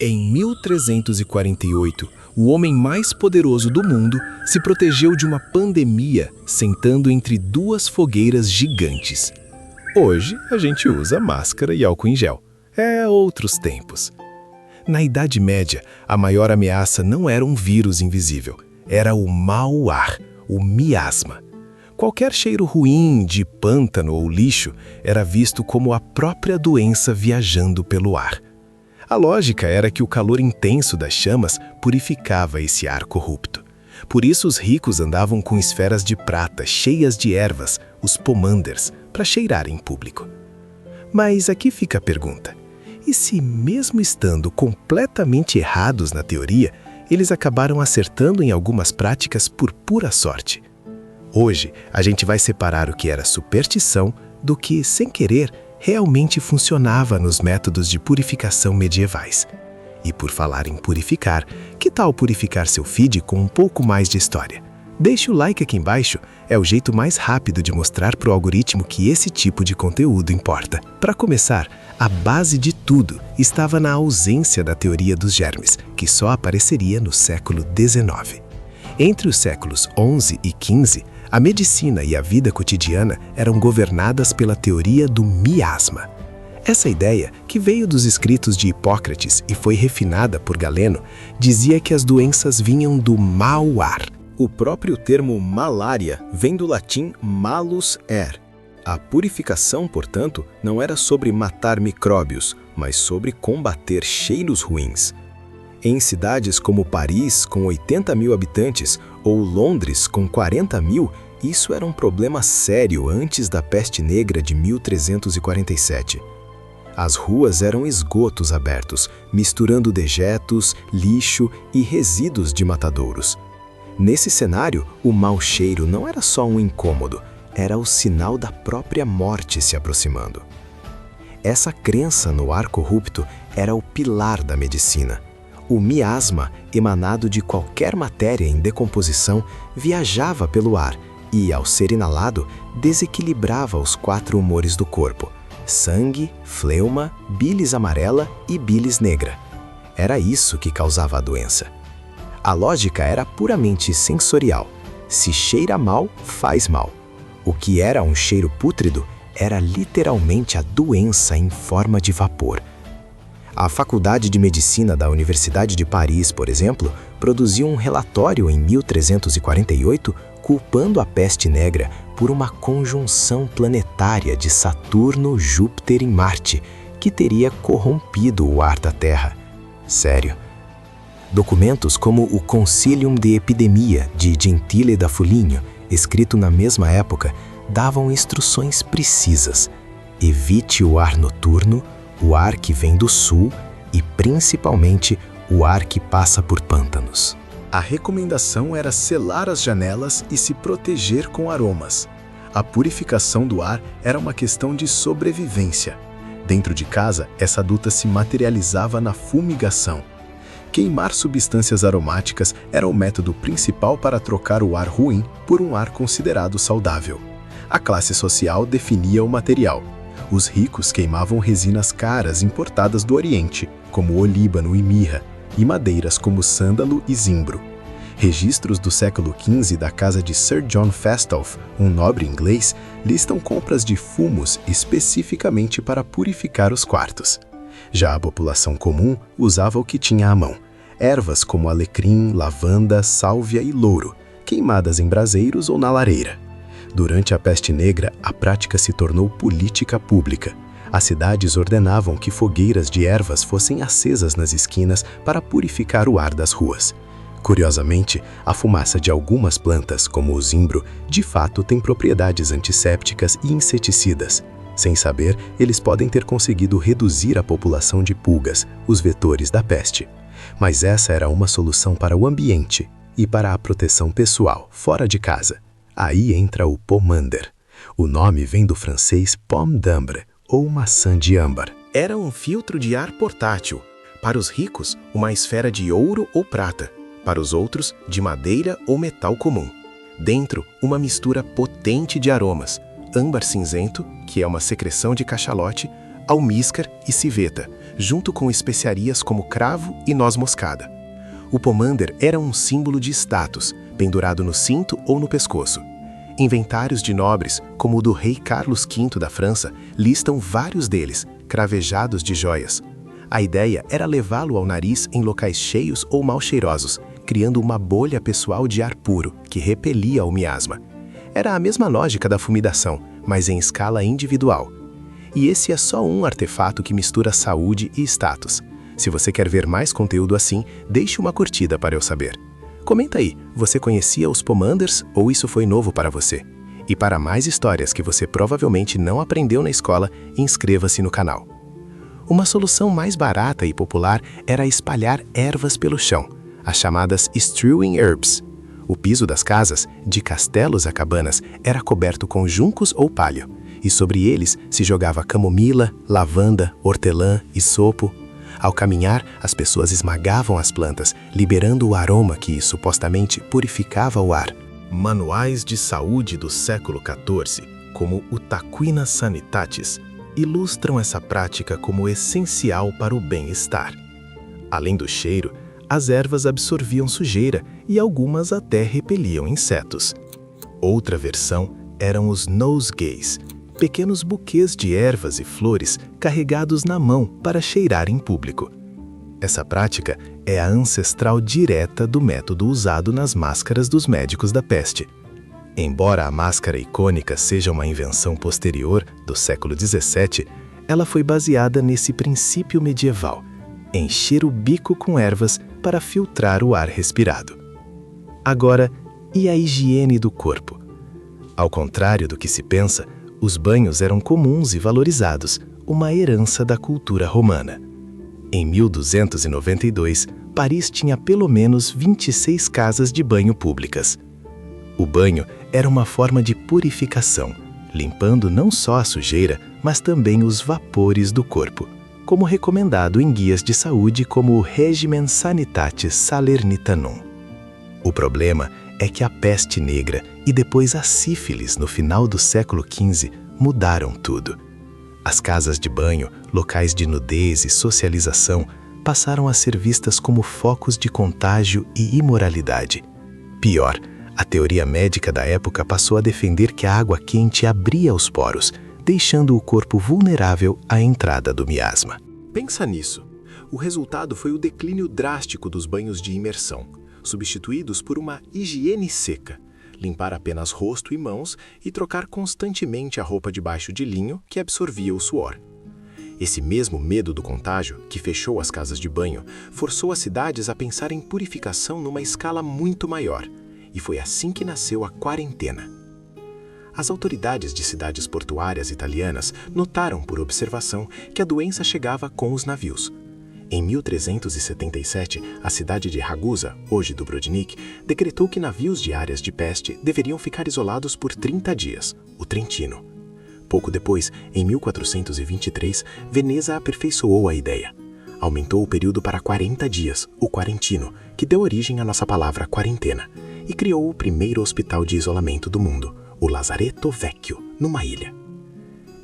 Em 1348, o homem mais poderoso do mundo se protegeu de uma pandemia sentando entre duas fogueiras gigantes. Hoje, a gente usa máscara e álcool em gel. É outros tempos. Na Idade Média, a maior ameaça não era um vírus invisível, era o mau ar, o miasma. Qualquer cheiro ruim de pântano ou lixo era visto como a própria doença viajando pelo ar. A lógica era que o calor intenso das chamas purificava esse ar corrupto. Por isso os ricos andavam com esferas de prata cheias de ervas, os pomanders, para cheirar em público. Mas aqui fica a pergunta: e se, mesmo estando completamente errados na teoria, eles acabaram acertando em algumas práticas por pura sorte? Hoje, a gente vai separar o que era superstição do que, sem querer, realmente funcionava nos métodos de purificação medievais. E por falar em purificar, que tal purificar seu feed com um pouco mais de história? Deixe o like aqui embaixo, é o jeito mais rápido de mostrar para o algoritmo que esse tipo de conteúdo importa. Para começar, a base de tudo estava na ausência da teoria dos germes, que só apareceria no século XIX. Entre os séculos XI e XV, a medicina e a vida cotidiana eram governadas pela teoria do miasma. Essa ideia, que veio dos escritos de Hipócrates e foi refinada por Galeno, dizia que as doenças vinham do mau ar. O próprio termo malária vem do latim malus aer. A purificação, portanto, não era sobre matar micróbios, mas sobre combater cheiros ruins. Em cidades como Paris, com 80 mil habitantes, ou Londres, com 40 mil, isso era um problema sério antes da peste negra de 1347. As ruas eram esgotos abertos, misturando dejetos, lixo e resíduos de matadouros. Nesse cenário, o mau cheiro não era só um incômodo, era o sinal da própria morte se aproximando. Essa crença no ar corrupto era o pilar da medicina. O miasma, emanado de qualquer matéria em decomposição, viajava pelo ar e, ao ser inalado, desequilibrava os 4 humores do corpo: sangue, fleuma, bilis amarela e bilis negra. Era isso que causava a doença. A lógica era puramente sensorial. Se cheira mal, faz mal. O que era um cheiro pútrido era literalmente a doença em forma de vapor. A Faculdade de Medicina da Universidade de Paris, por exemplo, produziu um relatório em 1348 culpando a peste negra por uma conjunção planetária de Saturno, Júpiter e Marte, que teria corrompido o ar da Terra. Sério. Documentos como o Concilium de Epidemia, de Gentile da Foligno, escrito na mesma época, davam instruções precisas. Evite o ar noturno, o ar que vem do sul e, principalmente, o ar que passa por pântanos. A recomendação era selar as janelas e se proteger com aromas. A purificação do ar era uma questão de sobrevivência. Dentro de casa, essa luta se materializava na fumigação. Queimar substâncias aromáticas era o método principal para trocar o ar ruim por um ar considerado saudável. A classe social definia o material. Os ricos queimavam resinas caras importadas do Oriente, como olíbano e mirra, e madeiras como sândalo e zimbro. Registros do século XV da casa de Sir John Fastolf, um nobre inglês, listam compras de fumos especificamente para purificar os quartos. Já a população comum usava o que tinha à mão: ervas como alecrim, lavanda, sálvia e louro, queimadas em braseiros ou na lareira. Durante a peste negra, a prática se tornou política pública. As cidades ordenavam que fogueiras de ervas fossem acesas nas esquinas para purificar o ar das ruas. Curiosamente, a fumaça de algumas plantas, como o zimbro, de fato tem propriedades antissépticas e inseticidas. Sem saber, eles podem ter conseguido reduzir a população de pulgas, os vetores da peste. Mas essa era uma solução para o ambiente e para a proteção pessoal, fora de casa. Aí entra o pomander. O nome vem do francês pomme d'ambre, ou maçã de âmbar. Era um filtro de ar portátil. Para os ricos, uma esfera de ouro ou prata. Para os outros, de madeira ou metal comum. Dentro, uma mistura potente de aromas: âmbar cinzento, que é uma secreção de cachalote, almíscar e civeta, junto com especiarias como cravo e noz moscada. O pomander era um símbolo de status, pendurado no cinto ou no pescoço. Inventários de nobres, como o do rei Carlos V da França, listam vários deles, cravejados de joias. A ideia era levá-lo ao nariz em locais cheios ou mal cheirosos, criando uma bolha pessoal de ar puro, que repelia o miasma. Era a mesma lógica da fumigação, mas em escala individual. E esse é só um artefato que mistura saúde e status. Se você quer ver mais conteúdo assim, deixe uma curtida para eu saber. Comenta aí, você conhecia os pomanders ou isso foi novo para você? E para mais histórias que você provavelmente não aprendeu na escola, inscreva-se no canal. Uma solução mais barata e popular era espalhar ervas pelo chão, as chamadas strewing herbs. O piso das casas, de castelos a cabanas, era coberto com juncos ou palho, e sobre eles se jogava camomila, lavanda, hortelã e sopo. Ao caminhar, as pessoas esmagavam as plantas, liberando o aroma que supostamente purificava o ar. Manuais de saúde do século XIV, como o Taquina Sanitatis, ilustram essa prática como essencial para o bem-estar. Além do cheiro, as ervas absorviam sujeira e algumas até repeliam insetos. Outra versão eram os nosegays, pequenos buquês de ervas e flores carregados na mão para cheirar em público. Essa prática é a ancestral direta do método usado nas máscaras dos médicos da peste. Embora a máscara icônica seja uma invenção posterior, do século XVII, ela foi baseada nesse princípio medieval: encher o bico com ervas para filtrar o ar respirado. Agora, e a higiene do corpo? Ao contrário do que se pensa, os banhos eram comuns e valorizados, uma herança da cultura romana. Em 1292, Paris tinha pelo menos 26 casas de banho públicas. O banho era uma forma de purificação, limpando não só a sujeira, mas também os vapores do corpo, como recomendado em guias de saúde como o Regimen Sanitatis Salernitanum. O problema é que a peste negra e depois a sífilis no final do século XV mudaram tudo. As casas de banho, locais de nudez e socialização, passaram a ser vistas como focos de contágio e imoralidade. Pior, a teoria médica da época passou a defender que a água quente abria os poros, deixando o corpo vulnerável à entrada do miasma. Pensa nisso. O resultado foi o declínio drástico dos banhos de imersão, substituídos por uma higiene seca, limpar apenas rosto e mãos e trocar constantemente a roupa debaixo de linho que absorvia o suor. Esse mesmo medo do contágio, que fechou as casas de banho, forçou as cidades a pensar em purificação numa escala muito maior, e foi assim que nasceu a quarentena. As autoridades de cidades portuárias italianas notaram por observação que a doença chegava com os navios. Em 1377, a cidade de Ragusa, hoje Dubrovnik, decretou que navios de áreas de peste deveriam ficar isolados por 30 dias, o Trentino. Pouco depois, em 1423, Veneza aperfeiçoou a ideia. Aumentou o período para 40 dias, o Quarentino, que deu origem à nossa palavra quarentena, e criou o primeiro hospital de isolamento do mundo, o Lazaretto Vecchio, numa ilha.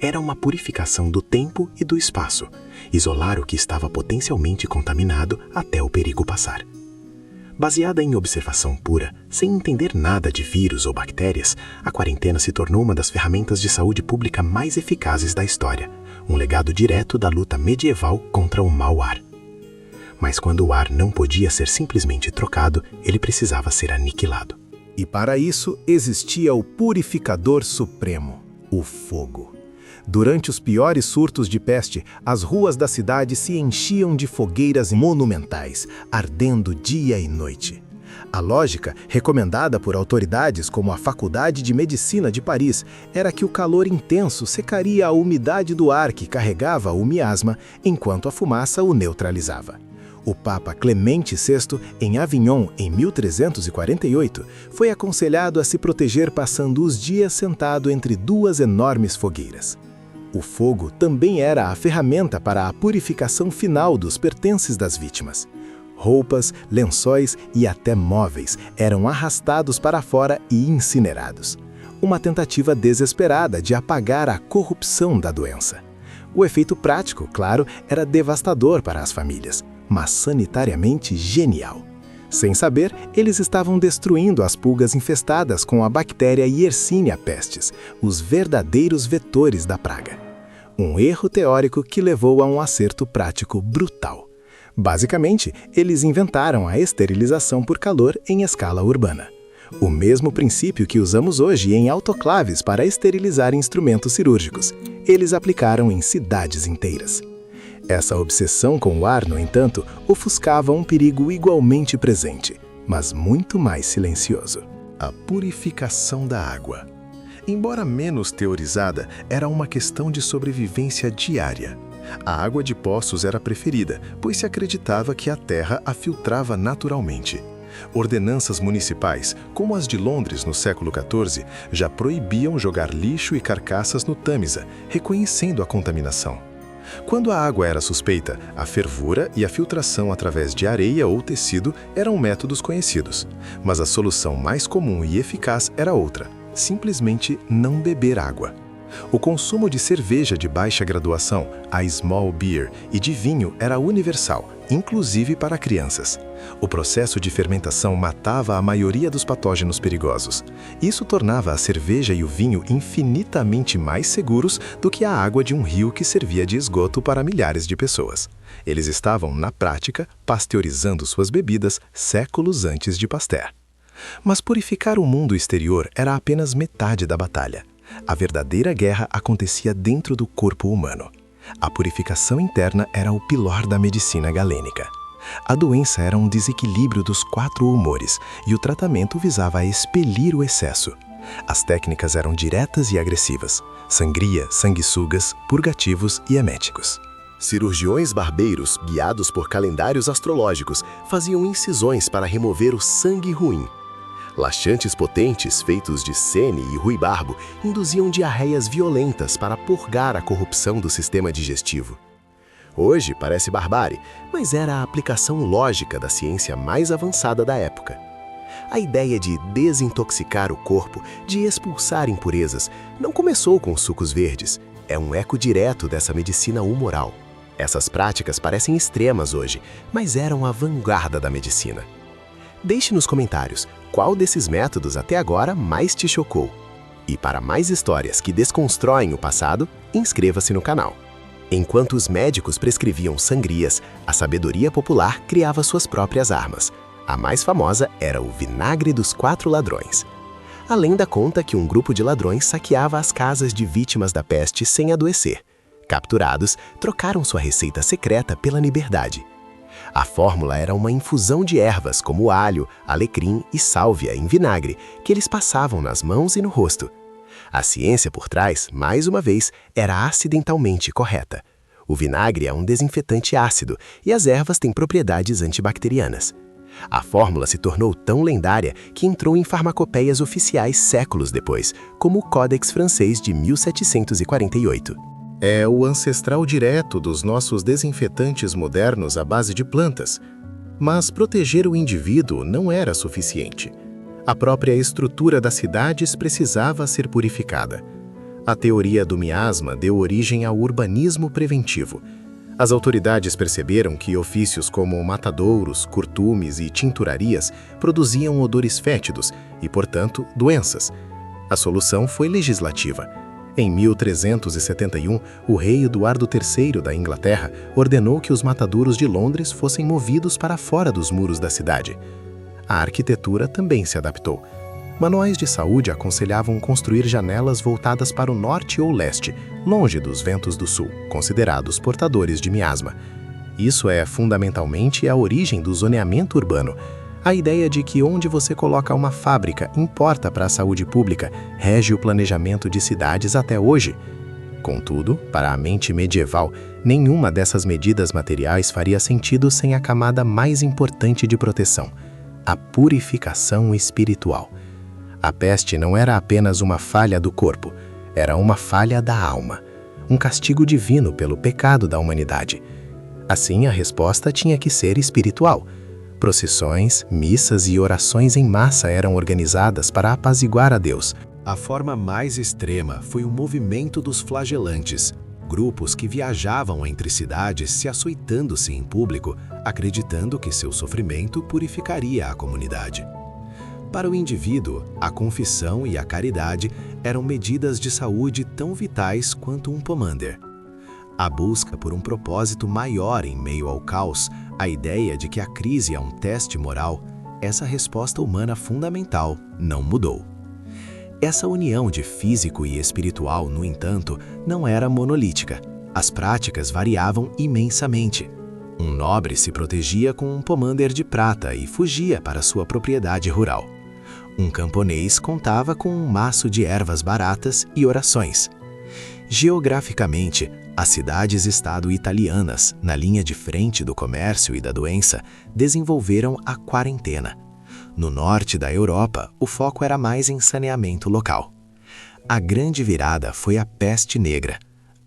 Era uma purificação do tempo e do espaço, isolar o que estava potencialmente contaminado até o perigo passar. Baseada em observação pura, sem entender nada de vírus ou bactérias, a quarentena se tornou uma das ferramentas de saúde pública mais eficazes da história, um legado direto da luta medieval contra o mau ar. Mas quando o ar não podia ser simplesmente trocado, ele precisava ser aniquilado. E para isso existia o purificador supremo, o fogo. Durante os piores surtos de peste, as ruas da cidade se enchiam de fogueiras monumentais, ardendo dia e noite. A lógica, recomendada por autoridades como a Faculdade de Medicina de Paris, era que o calor intenso secaria a umidade do ar que carregava o miasma, enquanto a fumaça o neutralizava. O Papa Clemente VI, em Avignon, em 1348, foi aconselhado a se proteger passando os dias sentado entre duas enormes fogueiras. O fogo também era a ferramenta para a purificação final dos pertences das vítimas. Roupas, lençóis e até móveis eram arrastados para fora e incinerados. Uma tentativa desesperada de apagar a corrupção da doença. O efeito prático, claro, era devastador para as famílias, mas sanitariamente genial. Sem saber, eles estavam destruindo as pulgas infestadas com a bactéria Yersinia pestis, os verdadeiros vetores da praga. Um erro teórico que levou a um acerto prático brutal. Basicamente, eles inventaram a esterilização por calor em escala urbana. O mesmo princípio que usamos hoje em autoclaves para esterilizar instrumentos cirúrgicos, eles aplicaram em cidades inteiras. Essa obsessão com o ar, no entanto, ofuscava um perigo igualmente presente, mas muito mais silencioso. A purificação da água. Embora menos teorizada, era uma questão de sobrevivência diária. A água de poços era preferida, pois se acreditava que a terra a filtrava naturalmente. Ordenanças municipais, como as de Londres no século XIV, já proibiam jogar lixo e carcaças no Tâmisa, reconhecendo a contaminação. Quando a água era suspeita, a fervura e a filtração através de areia ou tecido eram métodos conhecidos. Mas a solução mais comum e eficaz era outra: simplesmente não beber água. O consumo de cerveja de baixa graduação, a small beer, e de vinho era universal, inclusive para crianças. O processo de fermentação matava a maioria dos patógenos perigosos. Isso tornava a cerveja e o vinho infinitamente mais seguros do que a água de um rio que servia de esgoto para milhares de pessoas. Eles estavam, na prática, pasteurizando suas bebidas séculos antes de Pasteur. Mas purificar o mundo exterior era apenas metade da batalha. A verdadeira guerra acontecia dentro do corpo humano. A purificação interna era o pilar da medicina galênica. A doença era um desequilíbrio dos 4 humores e o tratamento visava expelir o excesso. As técnicas eram diretas e agressivas: sangria, sanguessugas, purgativos e eméticos. Cirurgiões barbeiros, guiados por calendários astrológicos, faziam incisões para remover o sangue ruim. Laxantes potentes, feitos de sene e ruibarbo, induziam diarreias violentas para purgar a corrupção do sistema digestivo. Hoje parece barbárie, mas era a aplicação lógica da ciência mais avançada da época. A ideia de desintoxicar o corpo, de expulsar impurezas, não começou com sucos verdes. É um eco direto dessa medicina humoral. Essas práticas parecem extremas hoje, mas eram a vanguarda da medicina. Deixe nos comentários qual desses métodos até agora mais te chocou. E para mais histórias que desconstroem o passado, inscreva-se no canal. Enquanto os médicos prescreviam sangrias, a sabedoria popular criava suas próprias armas. A mais famosa era o vinagre dos 4 ladrões. A lenda conta que um grupo de ladrões saqueava as casas de vítimas da peste sem adoecer. Capturados, trocaram sua receita secreta pela liberdade. A fórmula era uma infusão de ervas como alho, alecrim e sálvia em vinagre, que eles passavam nas mãos e no rosto. A ciência por trás, mais uma vez, era acidentalmente correta. O vinagre é um desinfetante ácido e as ervas têm propriedades antibacterianas. A fórmula se tornou tão lendária que entrou em farmacopeias oficiais séculos depois, como o Códex francês de 1748. É o ancestral direto dos nossos desinfetantes modernos à base de plantas. Mas proteger o indivíduo não era suficiente. A própria estrutura das cidades precisava ser purificada. A teoria do miasma deu origem ao urbanismo preventivo. As autoridades perceberam que ofícios como matadouros, curtumes e tinturarias produziam odores fétidos e, portanto, doenças. A solução foi legislativa. Em 1371, o rei Eduardo III da Inglaterra ordenou que os matadouros de Londres fossem movidos para fora dos muros da cidade. A arquitetura também se adaptou. Manuais de saúde aconselhavam construir janelas voltadas para o norte ou leste, longe dos ventos do sul, considerados portadores de miasma. Isso é fundamentalmente a origem do zoneamento urbano. A ideia de que onde você coloca uma fábrica importa para a saúde pública rege o planejamento de cidades até hoje. Contudo, para a mente medieval, nenhuma dessas medidas materiais faria sentido sem a camada mais importante de proteção: a purificação espiritual. A peste não era apenas uma falha do corpo, era uma falha da alma, um castigo divino pelo pecado da humanidade. Assim, a resposta tinha que ser espiritual. Procissões, missas e orações em massa eram organizadas para apaziguar a Deus. A forma mais extrema foi o movimento dos flagelantes, grupos que viajavam entre cidades se açoitando-se em público, acreditando que seu sofrimento purificaria a comunidade. Para o indivíduo, a confissão e a caridade eram medidas de saúde tão vitais quanto um pomander. A busca por um propósito maior em meio ao caos, a ideia de que a crise é um teste moral, essa resposta humana fundamental não mudou. Essa união de físico e espiritual, no entanto, não era monolítica. As práticas variavam imensamente. Um nobre se protegia com um pomander de prata e fugia para sua propriedade rural. Um camponês contava com um maço de ervas baratas e orações. Geograficamente, as cidades-estado italianas, na linha de frente do comércio e da doença, desenvolveram a quarentena. No norte da Europa, o foco era mais em saneamento local. A grande virada foi a peste negra.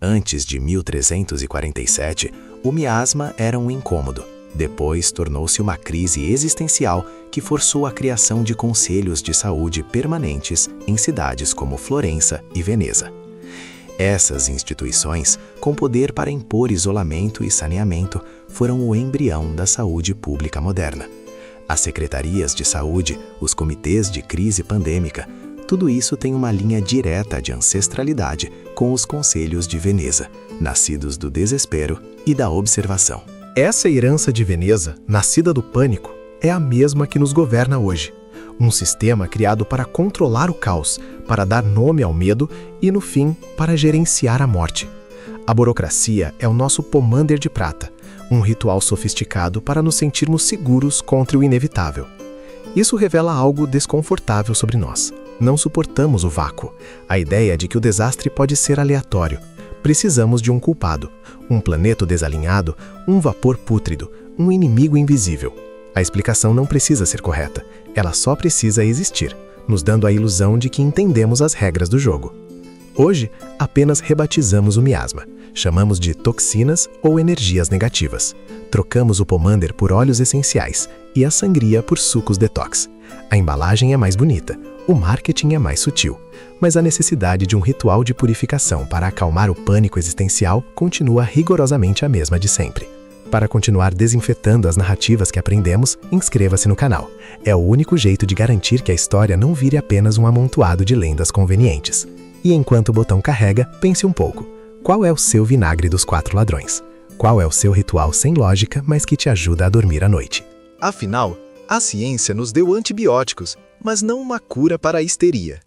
Antes de 1347, o miasma era um incômodo. Depois tornou-se uma crise existencial que forçou a criação de conselhos de saúde permanentes em cidades como Florença e Veneza. Essas instituições, com poder para impor isolamento e saneamento, foram o embrião da saúde pública moderna. As secretarias de saúde, os comitês de crise pandêmica, tudo isso tem uma linha direta de ancestralidade com os conselhos de Veneza, nascidos do desespero e da observação. Essa herança de Veneza, nascida do pânico, é a mesma que nos governa hoje. Um sistema criado para controlar o caos, para dar nome ao medo e, no fim, para gerenciar a morte. A burocracia é o nosso pomander de prata, um ritual sofisticado para nos sentirmos seguros contra o inevitável. Isso revela algo desconfortável sobre nós. Não suportamos o vácuo, a ideia de que o desastre pode ser aleatório. Precisamos de um culpado, um planeta desalinhado, um vapor pútrido, um inimigo invisível. A explicação não precisa ser correta, ela só precisa existir, nos dando a ilusão de que entendemos as regras do jogo. Hoje, apenas rebatizamos o miasma, chamamos de toxinas ou energias negativas. Trocamos o pomander por óleos essenciais e a sangria por sucos detox. A embalagem é mais bonita, o marketing é mais sutil, mas a necessidade de um ritual de purificação para acalmar o pânico existencial continua rigorosamente a mesma de sempre. Para continuar desinfetando as narrativas que aprendemos, inscreva-se no canal. É o único jeito de garantir que a história não vire apenas um amontoado de lendas convenientes. E enquanto o botão carrega, pense um pouco. Qual é o seu vinagre dos 4 ladrões? Qual é o seu ritual sem lógica, mas que te ajuda a dormir à noite? Afinal, a ciência nos deu antibióticos, mas não uma cura para a histeria.